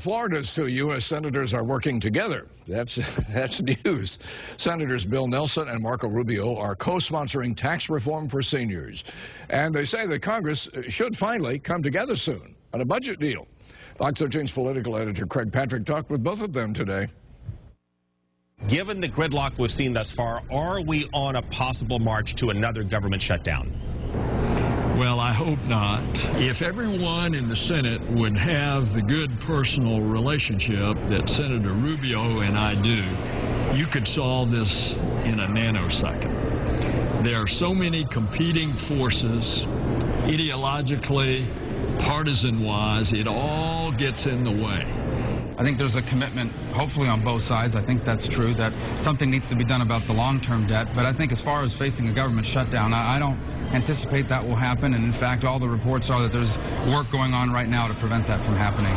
Florida's two U.S. senators are working together. That's news. Senators Bill Nelson and Marco Rubio are co-sponsoring tax reform for seniors. And they say that Congress should finally come together soon on a budget deal. Fox 13's political editor Craig Patrick talked with both of them today. Given the gridlock we've seen thus far, are we on a possible march to another government shutdown? Well, I hope not. If everyone in the Senate would have the good personal relationship that Senator Rubio and I do, you could solve this in a nanosecond. There are so many competing forces, ideologically, partisan-wise, it all gets in the way. I think there's a commitment, hopefully on both sides. I think that's true, that something needs to be done about the long-term debt. But I think as far as facing a government shutdown, I don't anticipate that will happen. And in fact, all the reports are that there's work going on right now to prevent that from happening.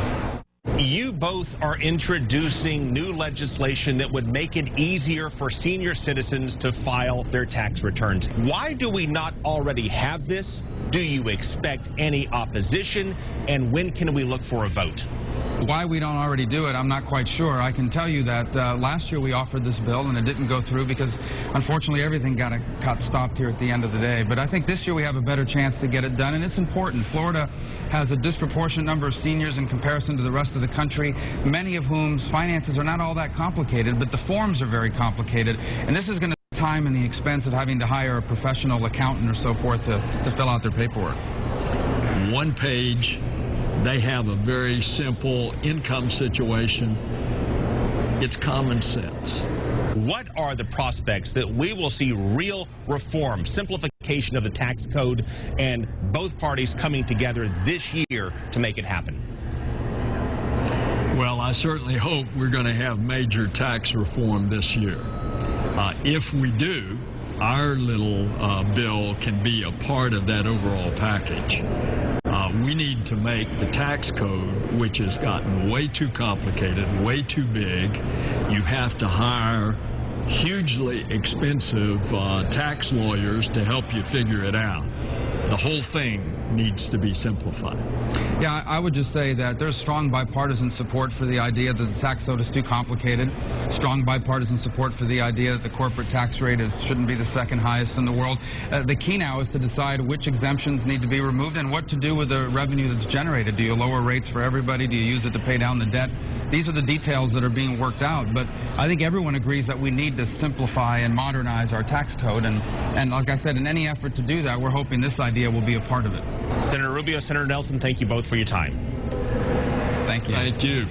You both are introducing new legislation that would make it easier for senior citizens to file their tax returns. Why do we not already have this? Do you expect any opposition? And when can we look for a vote? Why we don't already do it, I'm not quite sure. I can tell you that last year we offered this bill and it didn't go through because unfortunately everything got stopped here at the end of the day. But I think this year we have a better chance to get it done, and it's important. Florida has a disproportionate number of seniors in comparison to the rest of the country, many of whom's finances are not all that complicated, but the forms are very complicated, and this is going to time and the expense of having to hire a professional accountant or so forth to fill out their paperwork. One page. They have a very simple income situation. It's common sense. What are the prospects that we will see real reform, simplification of the tax code, and both parties coming together this year to make it happen? Well, I certainly hope we're going to have major tax reform this year. If we do, our little bill can be a part of that overall package. We need to make the tax code, which has gotten way too complicated, way too big. You have to hire hugely expensive tax lawyers to help you figure it out. The whole thing needs to be simplified. Yeah, I would just say that there's strong bipartisan support for the idea that the tax code is too complicated, strong bipartisan support for the idea that the corporate tax rate shouldn't be the second highest in the world. The key now is to decide which exemptions need to be removed and what to do with the revenue that's generated. Do you lower rates for everybody? Do you use it to pay down the debt? These are the details that are being worked out, but I think everyone agrees that we need to simplify and modernize our tax code, and like I said, in any effort to do that, we're hoping this idea will be a part of it. Senator Rubio, Senator Nelson, thank you both for your time. Thank you. Thank you.